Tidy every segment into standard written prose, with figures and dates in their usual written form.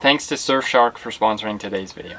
Thanks to Surfshark for sponsoring today's video.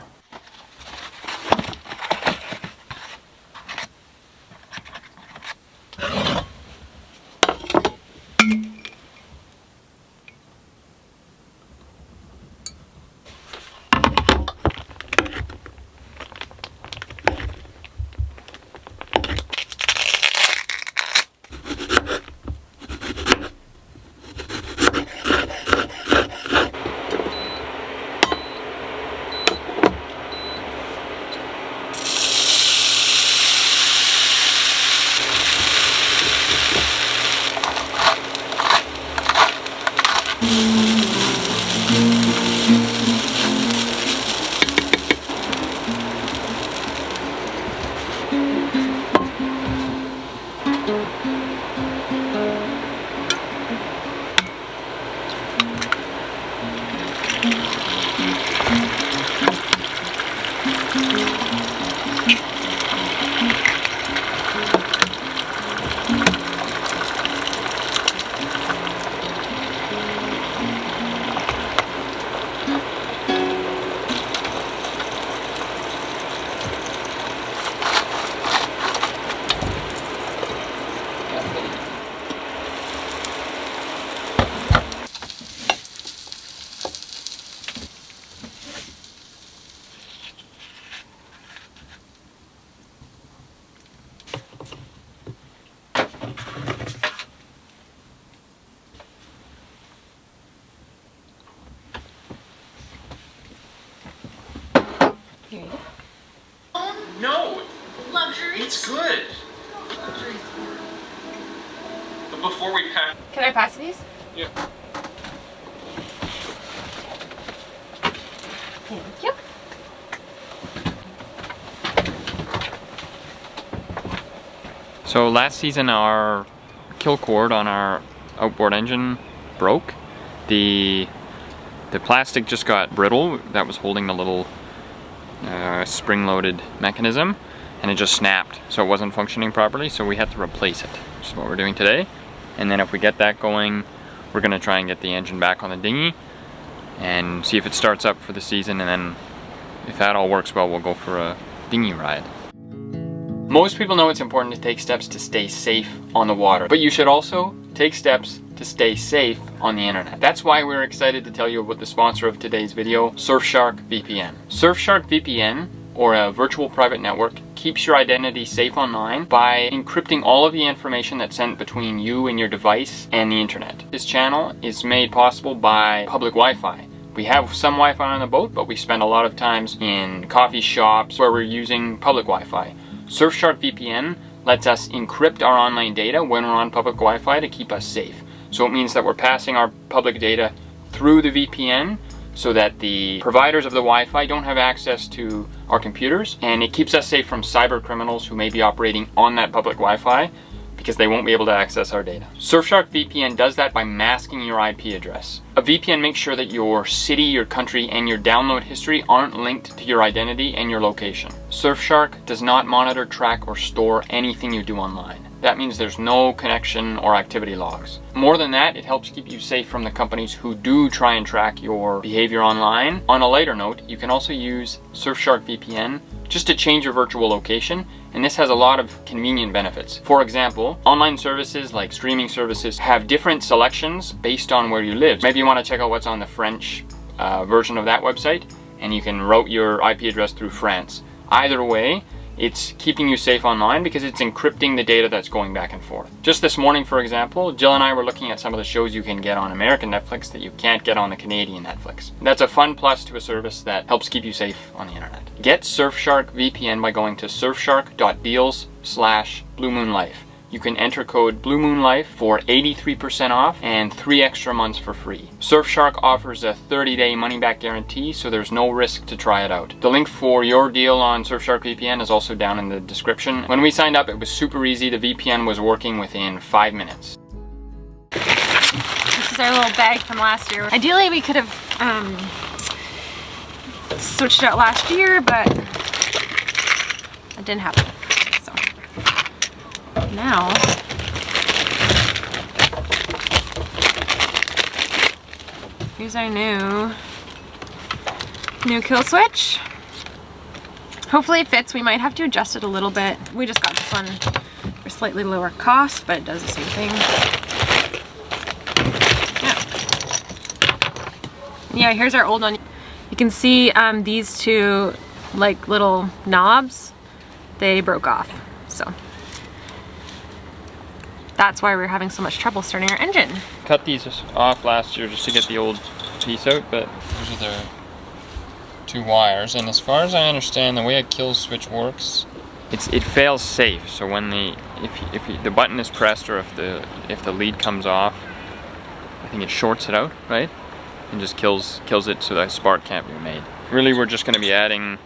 No! Luxury? It's good! But before we pack... Can I pass these? Yeah. Thank you. So last season our kill cord on our outboard engine broke. The plastic just got brittle that was holding the little spring-loaded mechanism, and it just snapped, so it wasn't functioning properly, so we had to replace it, which is what we're doing today. And then if we get that going, we're going to try and get the engine back on the dinghy and see if it starts up for the season, and then if that all works well, we'll go for a dinghy ride. Most people know it's important to take steps to stay safe on the water, but you should also take steps to stay safe on the internet. That's why we're excited to tell you about the sponsor of today's video, Surfshark VPN. Surfshark VPN, or a virtual private network, keeps your identity safe online by encrypting all of the information that's sent between you and your device and the internet. This channel is made possible by public Wi-Fi. We have some Wi-Fi on the boat, but we spend a lot of times in coffee shops where we're using public Wi-Fi. Surfshark VPN lets us encrypt our online data when we're on public Wi-Fi to keep us safe. So it means that we're passing our public data through the VPN so that the providers of the Wi-Fi don't have access to our computers, and it keeps us safe from cyber criminals who may be operating on that public Wi-Fi because they won't be able to access our data. Surfshark VPN does that by masking your IP address. A VPN makes sure that your city, your country, and your download history aren't linked to your identity and your location. Surfshark does not monitor, track, or store anything you do online. That means there's no connection or activity logs. More than that, it helps keep you safe from the companies who do try and track your behavior online. On a lighter note, you can also use Surfshark VPN just to change your virtual location, and this has a lot of convenient benefits. For example, online services like streaming services have different selections based on where you live. Maybe you want to check out what's on the French version of that website, and you can route your IP address through France. Either way, it's keeping you safe online because it's encrypting the data that's going back and forth. Just this morning, for example, Jill and I were looking at some of the shows you can get on American Netflix that you can't get on the Canadian Netflix. That's a fun plus to a service that helps keep you safe on the internet. Get Surfshark VPN by going to surfshark.deals/bluemoonlife. You can enter code BlueMoonLife for 83% off and 3 extra months for free. Surfshark offers a 30-day money-back guarantee, so there's no risk to try it out. The link for your deal on Surfshark VPN is also down in the description. When we signed up, it was super easy. The VPN was working within 5 minutes. This is our little bag from last year. Ideally, we could have switched it out last year, but it didn't happen. So now here's our new New kill switch. Hopefully it fits. We might have to adjust it a little bit. We just got this one for slightly lower cost, but it does the same thing. Yeah, here's our old one. You can see these two like little knobs, they broke off. So that's why we're having so much trouble starting our engine. Cut these off last year just to get the old piece out, but these are the 2 wires, and as far as I understand, the way a kill switch works, it fails safe. So when if the button is pressed, or if the lead comes off, I think it shorts it out, right? And just kills it, so that spark can't be made. Really, we're just going to be adding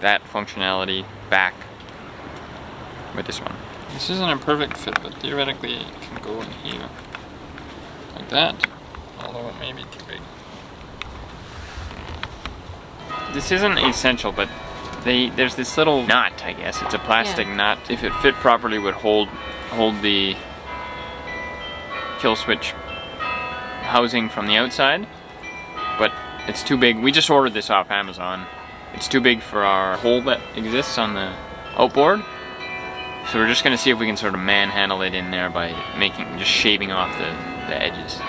that functionality back with this one. This isn't a perfect fit, but theoretically it can go in here like that, although it may be too big. This isn't essential, but there's this little nut, I guess. It's a plastic nut. If it fit properly, would hold the kill switch housing from the outside, but it's too big. We just ordered this off Amazon. It's too big for our hole that exists on the outboard. So we're just gonna see if we can sort of manhandle it in there by just shaving off the edges.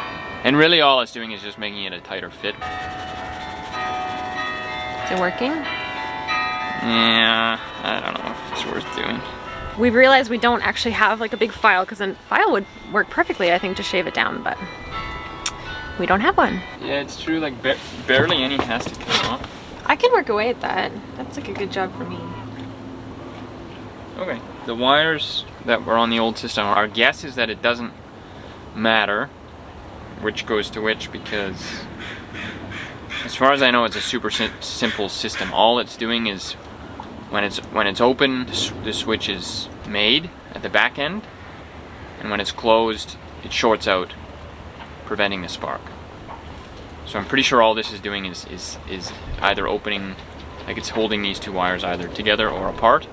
And really all it's doing is just making it a tighter fit. Is it working? Yeah, I don't know if it's worth doing. We've realized we don't actually have like a big file, because a file would work perfectly, I think, to shave it down, but we don't have one. Yeah, it's true, like barely any has to come off. I can work away at that. That's like a good job for me. Okay. The wires that were on the old system, our guess is that it doesn't matter which goes to which, because as far as I know, it's a super simple system. All it's doing is when it's open, the switch is made at the back end, and when it's closed, it shorts out, preventing the spark. So I'm pretty sure all this is doing is either opening, like it's holding these 2 wires either together or apart.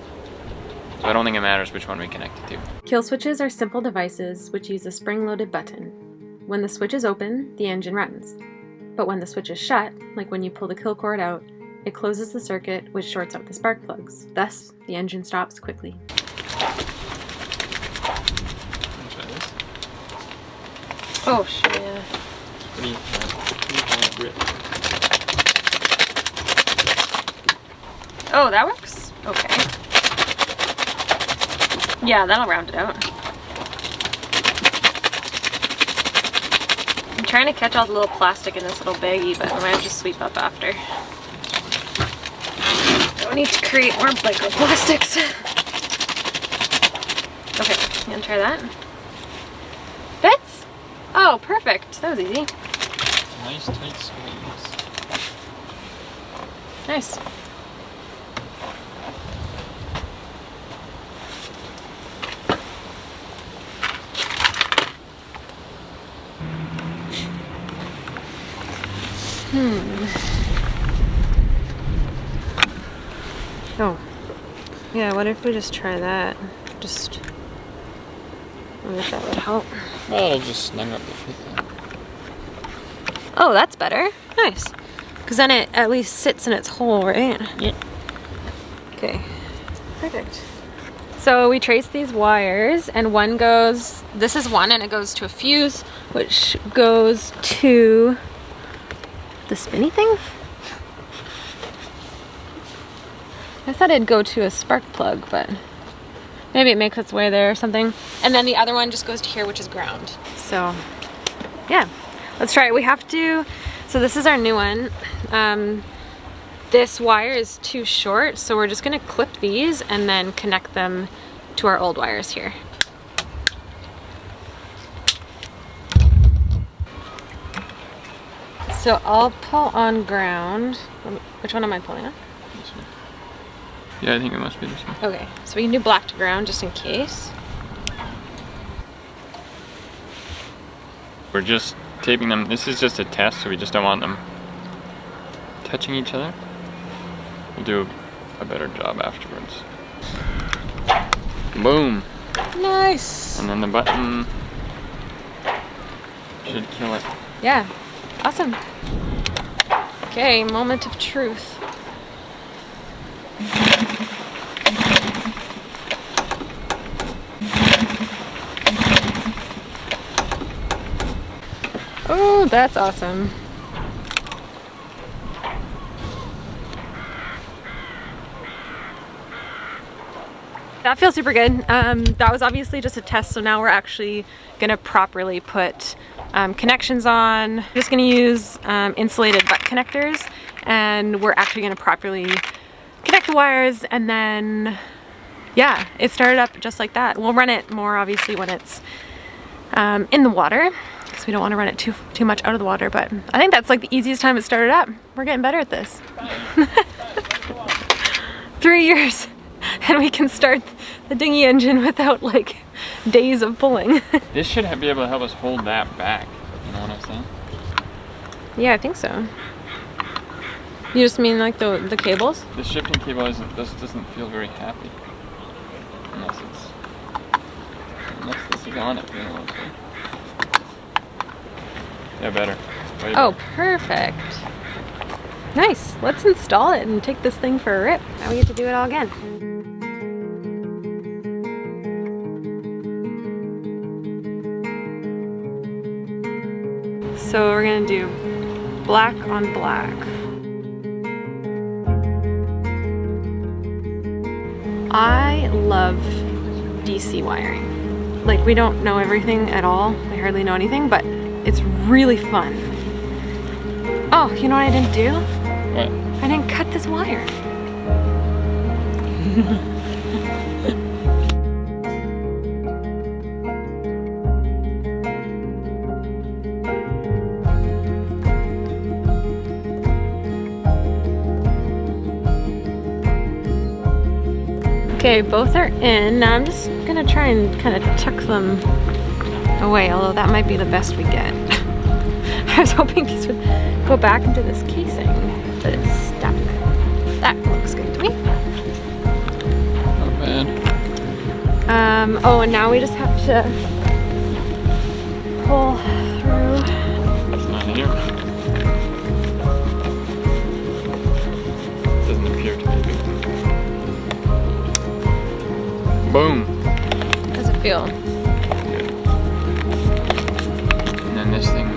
So I don't think it matters which one we connect it to. Kill switches are simple devices which use a spring-loaded button. When the switch is open, the engine runs. But when the switch is shut, like when you pull the kill cord out, it closes the circuit, which shorts out the spark plugs. Thus, the engine stops quickly. Oh, shit, yeah. Pretty hard grip. Oh, that works? Okay. Yeah, that'll round it out. I'm trying to catch all the little plastic in this little baggie, but I might have to sweep up after. Don't need to create more microplastics. Okay, you gonna try that? Fits? Oh, perfect. That was easy. Nice tight squeeze. Nice. Oh. Yeah, what if we just try that? I wonder if that would help. Well, it'll just snug up the fit then. Oh, that's better. Nice. Because then it at least sits in its hole, right? Yep. Okay. Perfect. So we trace these wires, and one goes, this is one, and it goes to a fuse, which goes to the spinny thing? I thought it'd go to a spark plug, but maybe it makes its way there or something. And then the other one just goes to here, which is ground. So, yeah, let's try it. We have to, so this is our new one. This wire is too short, so we're just gonna clip these and then connect them to our old wires here. So I'll pull on ground. Which one am I pulling on? This one. Yeah, I think it must be this one. Okay, so we can do black to ground just in case. We're just taping them. This is just a test, so we just don't want them touching each other. We'll do a better job afterwards. Boom! Nice! And then the button should kill it. Yeah, awesome. Okay, moment of truth. Oh, that's awesome. That feels super good. That was obviously just a test, so now we're actually gonna properly put connections on. Just gonna use insulated butt connectors, and we're actually gonna properly connect the wires, and then yeah, it started up just like that. We'll run it more obviously when it's in the water, because we don't want to run it too much out of the water, but I think that's like the easiest time it started up. We're getting better at this. 3 years and we can start the dinghy engine without like days of pulling. This should be able to help us hold that back, you know what I'm saying? Yeah, I think so. You just mean like the cables? The shifting cable doesn't feel very happy. Unless this is on it, you know what I'm saying? Yeah, better. Way Oh, better. perfect. Nice. Let's install it and take this thing for a rip. Now we get to do it all again. So we're gonna do black on black. I love DC wiring. Like, we don't know everything at all. We hardly know anything, but it's really fun. Oh, you know what I didn't do? What? I didn't cut this wire. Okay, both are in. Now I'm just gonna try and kind of tuck them away, although that might be the best we get. I was hoping these would go back into this casing, but it's stuck. That looks good to me. Not bad. Oh, and now we just have to pull through. It's not here. Doesn't appear to be. Boom. How does it feel? Good. And then this thing.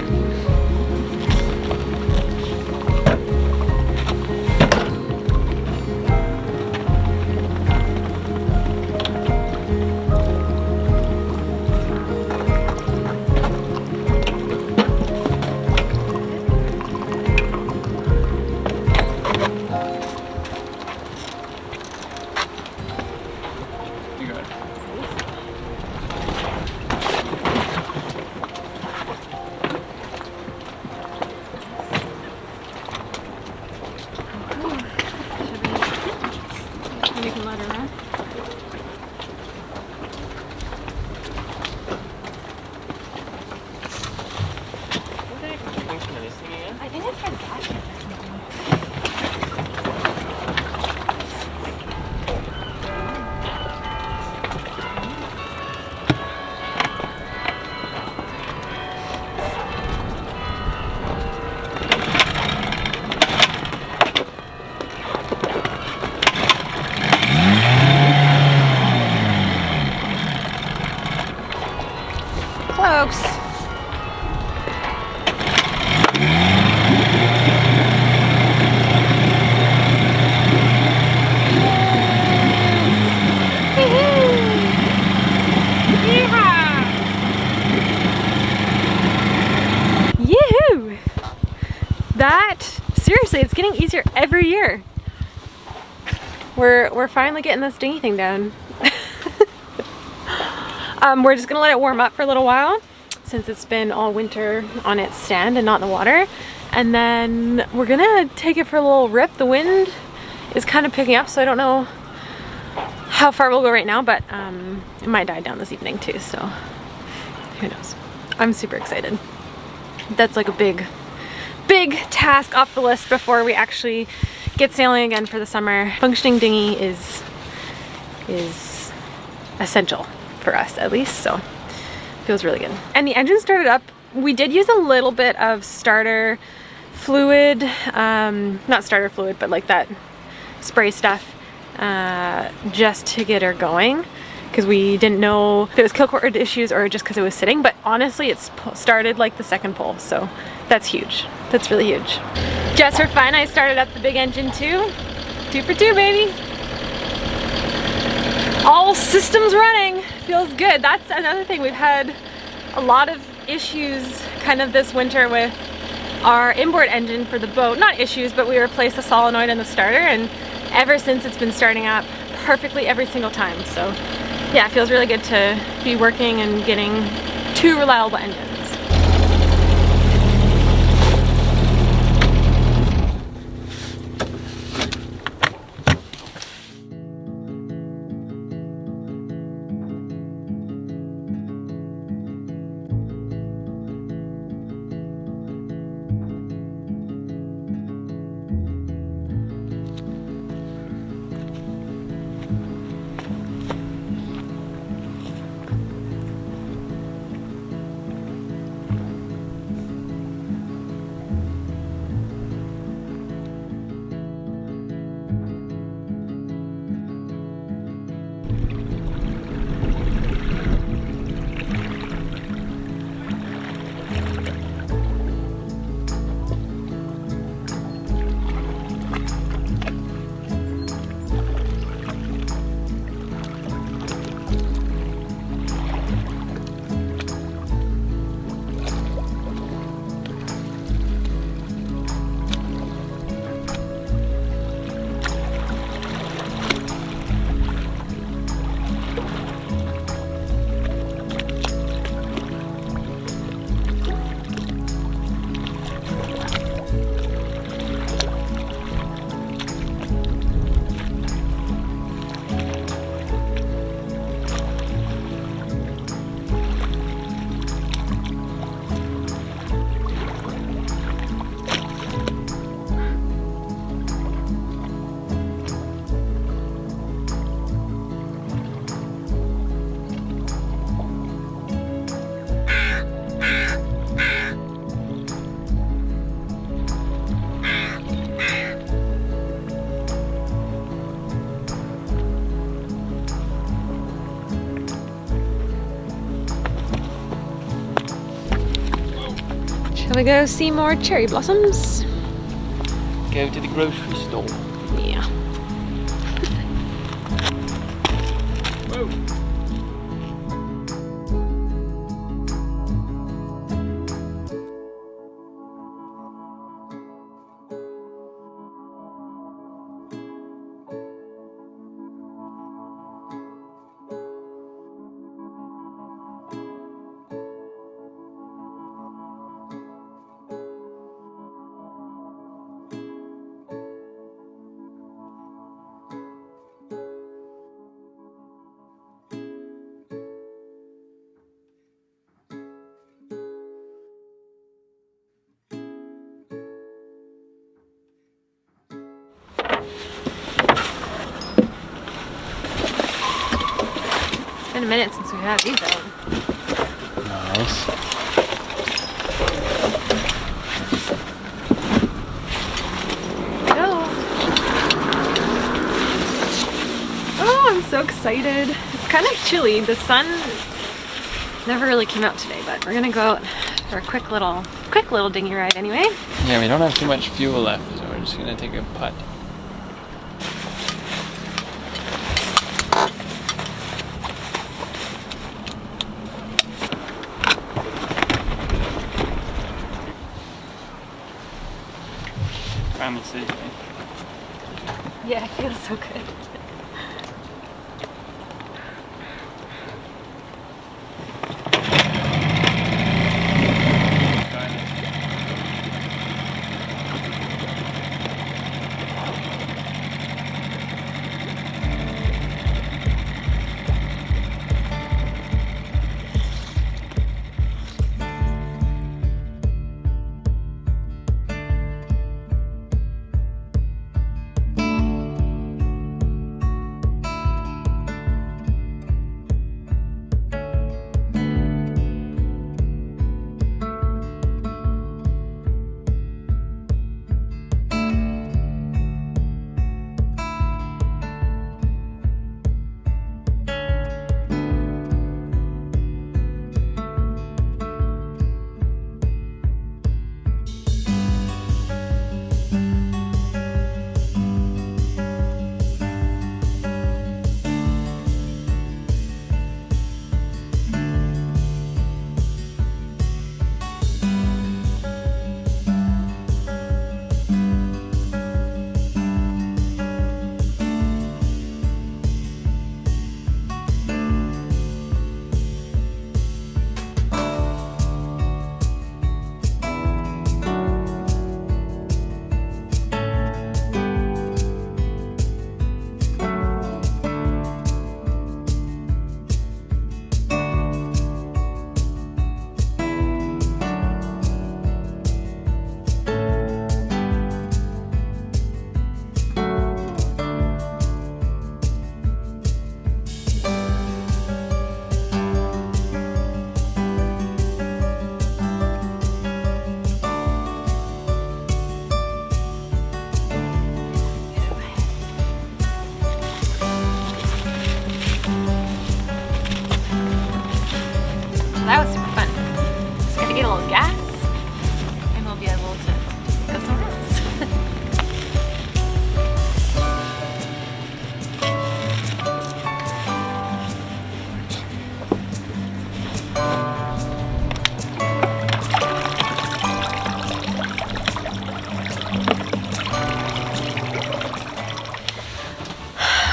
You got it. We can let her run. I think it's had gas. Close. Yoo-hoo! That, seriously, it's getting easier every year. We're finally getting this dinghy thing down. We're just gonna let it warm up for a little while since it's been all winter on its stand and not in the water. And then we're gonna take it for a little rip. The wind is kind of picking up, so I don't know how far we'll go right now, but it might die down this evening too, so who knows. I'm super excited. That's like a big task off the list before we actually get sailing again for the summer. Functioning dinghy is essential for us, at least, so feels really good. And the engine started up. We did use a little bit of starter fluid, not starter fluid, but like that spray stuff, just to get her going, because we didn't know if it was kill cord issues or just because it was sitting, but honestly it's started like the second pull, so that's huge. That's really huge. Just for fun, I started up the big engine too. 2 for 2, baby. All systems running. Feels good. That's another thing. We've had a lot of issues kind of this winter with our inboard engine for the boat. Not issues, but we replaced the solenoid and the starter, and ever since it's been starting up perfectly every single time. So yeah, it feels really good to be working and getting 2 reliable engines. Shall we go see more cherry blossoms? Go to the grocery store. Yeah. Whoa. It's been a minute since we've had these out. Nice. Oh, I'm so excited. It's kind of chilly. The sun never really came out today, but we're gonna go out for a quick little dinghy ride anyway. Yeah, we don't have too much fuel left, so we're just gonna take a putt. Finally safe, eh? Yeah, it feels so good.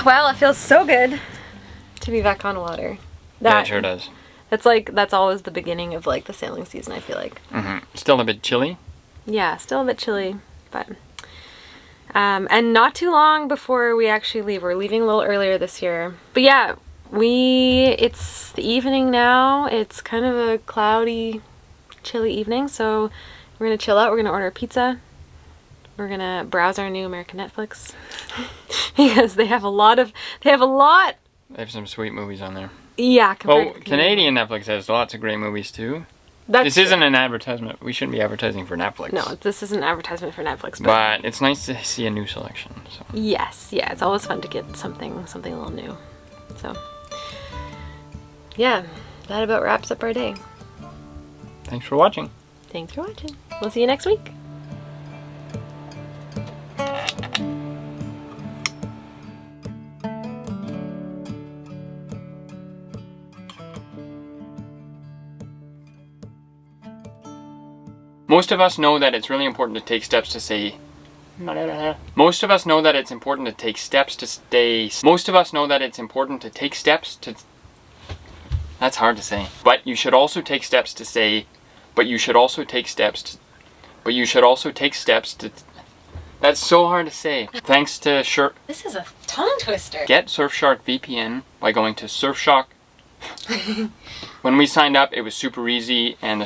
Well, it feels so good to be back on water. Yeah, it sure does. That's always the beginning of like the sailing season, I feel like. Still a bit chilly. Yeah, still a bit chilly, but and not too long before we actually leave. We're leaving a little earlier this year. But yeah, it's the evening now. It's kind of a cloudy, chilly evening, so we're gonna chill out. We're gonna order a pizza. We're gonna browse our new American Netflix because they have some sweet movies on there. Yeah. Well, Canadian Netflix has lots of great movies too. This isn't an advertisement. We shouldn't be advertising for Netflix. No, this isn't an advertisement for Netflix. But it's nice to see a new selection. So. Yes, yeah, it's always fun to get something a little new. So, yeah, that about wraps up our day. Thanks for watching. Thanks for watching. We'll see you next week. Most of us know that it's really important to take steps to say. Most of us know that it's important to take steps to stay. Most of us know that it's important to take steps to. That's hard to say. But you should also take steps to say. But you should also take steps to. But you should also take steps to. That's so hard to say. Thanks to This is a tongue twister. Get Surfshark VPN by going to Surfshark. When we signed up, it was super easy, and the